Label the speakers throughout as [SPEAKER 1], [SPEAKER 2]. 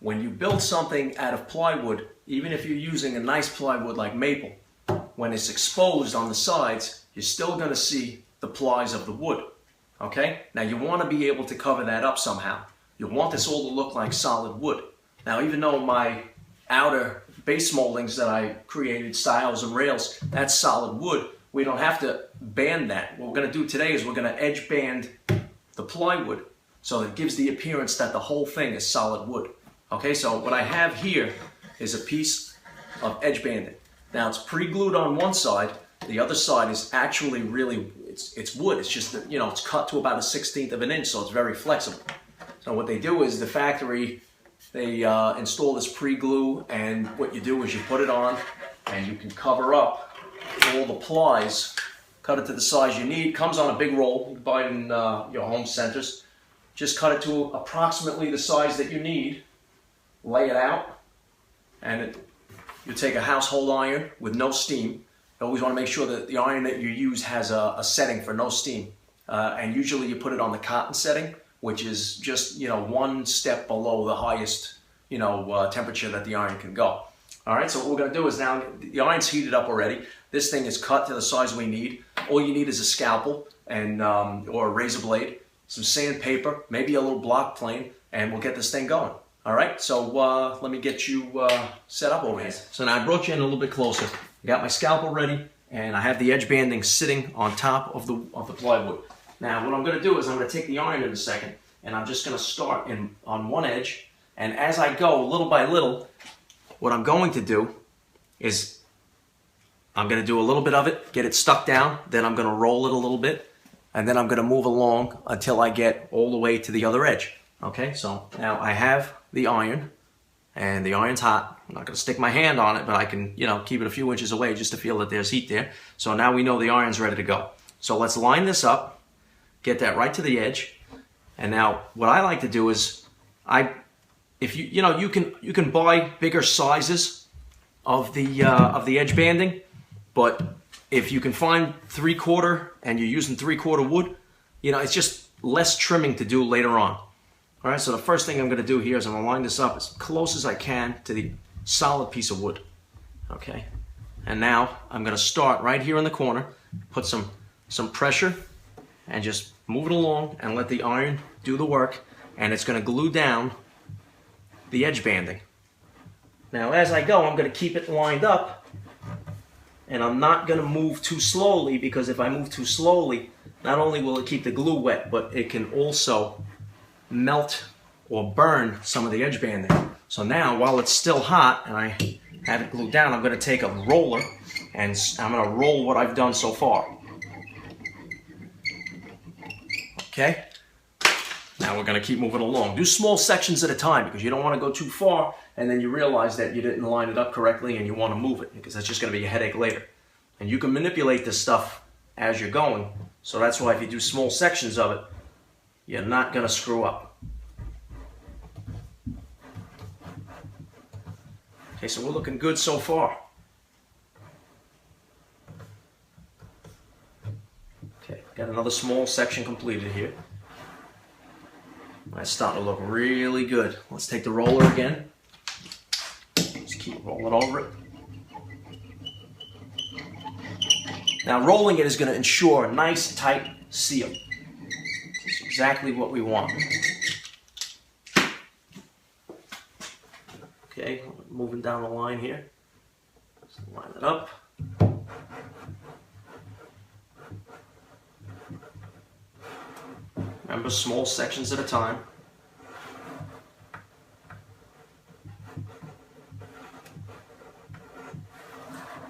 [SPEAKER 1] when you build something out of plywood, even if you're using a nice plywood like maple, when it's exposed on the sides, you're still going to see the plies of the wood. Okay? Now you want to be able to cover that up somehow. You want this all to look like solid wood. Now even though my outer base moldings that I created, stiles and rails, that's solid wood, we don't have to band that. What we're going to do today is we're going to edge band the plywood so it gives the appearance that the whole thing is solid wood. Okay, so what I have here is a piece of edge banding. Now it's pre-glued on one side, the other side is actually really, it's wood. It's just that, you know, it's cut to about 1/16 of an inch, so it's very flexible. So what they do is the factory, they install this pre-glue, and what you do is you put it on and you can cover up all the plies, cut it to the size you need. Comes on a big roll. You can buy it in your home centers. Just cut it to approximately the size that you need, lay it out, and you take a household iron with no steam. You always want to make sure that the iron that you use has a setting for no steam. And usually you put it on the cotton setting, which is just, you know, one step below the highest, you know, temperature that the iron can go. All right, so what we're going to do is now the iron's heated up already. This thing is cut to the size we need. All you need is a scalpel and or a razor blade, some sandpaper, maybe a little block plane, and we'll get this thing going. All right, so let me get you set up over here. So now I brought you in a little bit closer. I got my scalpel ready, and I have the edge banding sitting on top of the plywood. Now what I'm going to do is I'm going to take the iron in a second, and I'm just going to start on one edge, and as I go little by little, what I'm going to do is I'm going to do a little bit of it, get it stuck down, then I'm going to roll it a little bit, and then I'm going to move along until I get all the way to the other edge. Okay, so now I have the iron, and the iron's hot. I'm not going to stick my hand on it, but I can, you know, keep it a few inches away just to feel that there's heat there. So now we know the iron's ready to go. So let's line this up, get that right to the edge, and now what I like to do is if you know, you can buy bigger sizes of the edge banding, but if you can find 3/4 and you're using 3/4 wood, you know, it's just less trimming to do later on. All right, so the first thing I'm going to do here is I'm going to line this up as close as I can to the solid piece of wood. Okay, and now I'm going to start right here in the corner, put some pressure, and just move it along and let the iron do the work, and it's going to glue down the edge banding. Now as I go, I'm going to keep it lined up, and I'm not going to move too slowly, because if I move too slowly, not only will it keep the glue wet, but it can also melt or burn some of the edge banding. So now while it's still hot and I have it glued down, I'm going to take a roller and I'm going to roll what I've done so far. Okay? Now we're going to keep moving along. Do small sections at a time, because you don't want to go too far and then you realize that you didn't line it up correctly and you want to move it, because that's just going to be a headache later. And you can manipulate this stuff as you're going. So that's why if you do small sections of it, you're not going to screw up. Okay, so we're looking good so far. Okay, got another small section completed here. That's starting to look really good. Let's take the roller again. Just keep rolling over it. Now rolling it is going to ensure a nice tight seal. It's exactly what we want. Okay, moving down the line here. Just line it up. Remember, small sections at a time.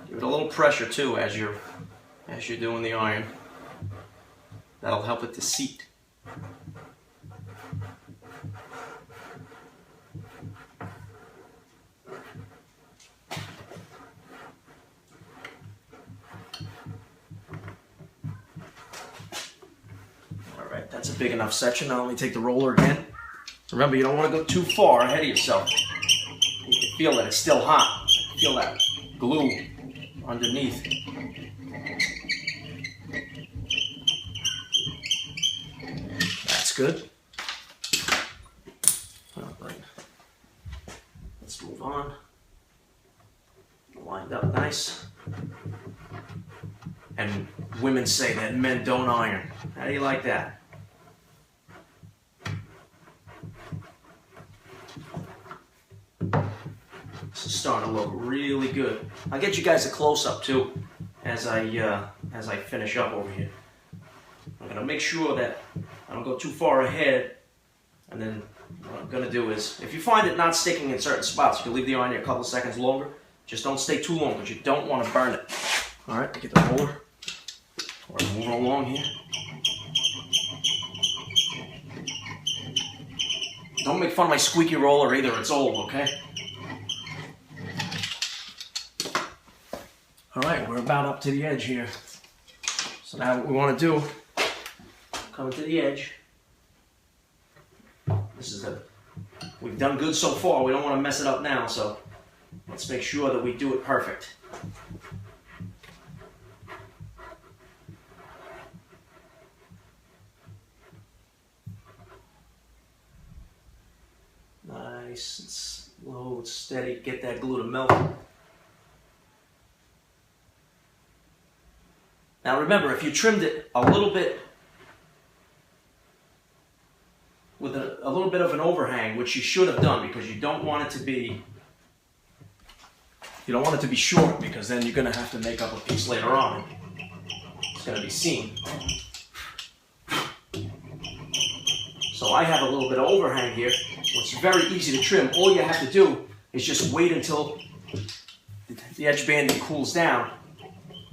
[SPEAKER 1] Give it a little pressure too as you're doing the iron. That'll help it to seat. Alright, that's a big enough section. Now let me take the roller again. Remember, you don't want to go too far ahead of yourself. You can feel that it's still hot. Feel that glue underneath. That's good. All right. move on. Lined up nice. And women say that men don't iron. How do you like that? This is starting to look really good. I'll get you guys a close-up too as I finish up over here. I'm gonna make sure that I don't go too far ahead, and then what I'm gonna do is, if you find it not sticking in certain spots, you can leave the iron here a couple of seconds longer. Just don't stay too long because you don't want to burn it. All right, get the roller. We're moving along here. Don't make fun of my squeaky roller either, it's old, okay? All right, we're about up to the edge here. So now what we want to do, come to the edge. We've done good so far, we don't want to mess it up now, so let's make sure that we do it perfect. Nice and slow and steady, get that glue to melt. Now remember, if you trimmed it a little bit with a little bit of an overhang, which you should have done because you don't want it to be short, because then you're going to have to make up a piece later on. It's going to be seen. So I have a little bit of overhang here, which is very easy to trim. All you have to do is just wait until the edge banding cools down,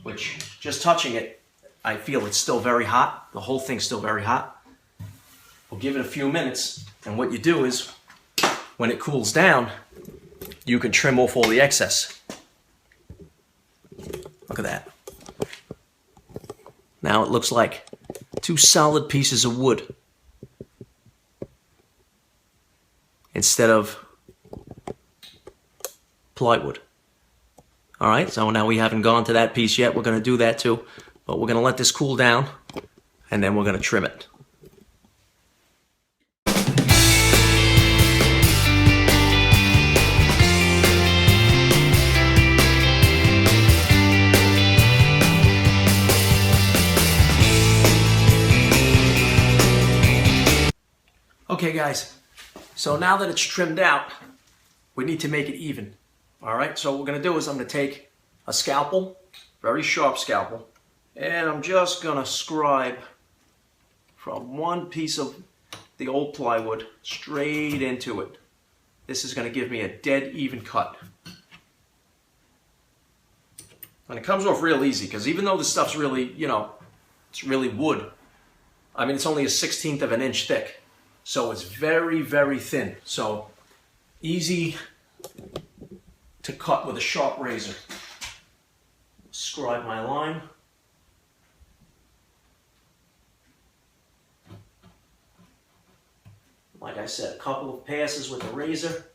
[SPEAKER 1] which, just touching it, I feel it's still very hot. The whole thing's still very hot. We'll give it a few minutes, and what you do is, when it cools down, you can trim off all the excess. Look at that. Now it looks like two solid pieces of wood instead of plywood. All right, so now we haven't gone to that piece yet. We're going to do that too, but we're going to let this cool down, and then we're going to trim it. Okay guys, so now that it's trimmed out, we need to make it even. All right, so what we're gonna do is I'm gonna take a scalpel, very sharp scalpel, and I'm just gonna scribe from one piece of the old plywood straight into it. This is gonna give me a dead even cut. And it comes off real easy, because even though this stuff's really, it's really wood, I mean, it's only a 1/16 of an inch thick. So it's very, very thin. So easy to cut with a sharp razor. Scribe my line. Like I said, a couple of passes with the razor.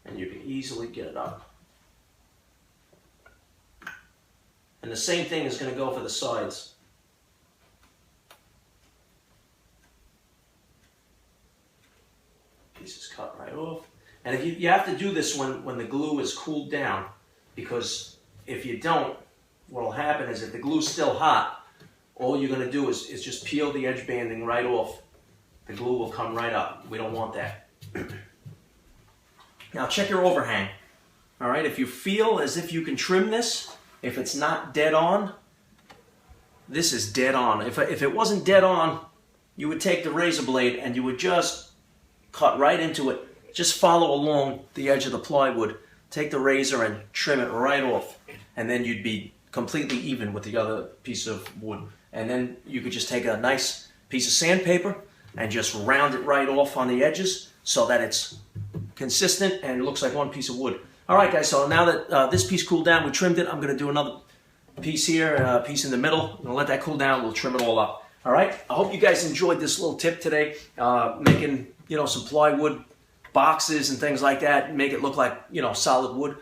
[SPEAKER 1] And you can easily get it up. And the same thing is going to go for the sides. Pieces cut right off. And if you have to do this when the glue is cooled down, because if you don't, what will happen is if the glue's still hot, all you're going to do is just peel the edge banding right off. The glue will come right up. We don't want that. Now check your overhang. All right, if you feel as if you can trim this, if it's not dead on, this is dead on. If it wasn't dead on, you would take the razor blade and you would just cut right into it. Just follow along the edge of the plywood. Take the razor and trim it right off. And then you'd be completely even with the other piece of wood. And then you could just take a nice piece of sandpaper and just round it right off on the edges so that it's consistent and it looks like one piece of wood. All right, guys, so now that this piece cooled down, we trimmed it. I'm going to do another piece here, a piece in the middle. I'm going to let that cool down. We'll trim it all up. All right, I hope you guys enjoyed this little tip today, making some plywood boxes and things like that, make it look like solid wood.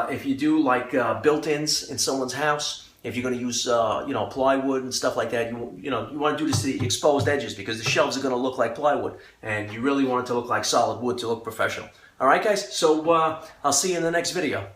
[SPEAKER 1] If you do like built-ins in someone's house, if you're going to use plywood and stuff like that, you want to do this to the exposed edges, because the shelves are going to look like plywood, and you really want it to look like solid wood to look professional. All right, guys. So I'll see you in the next video.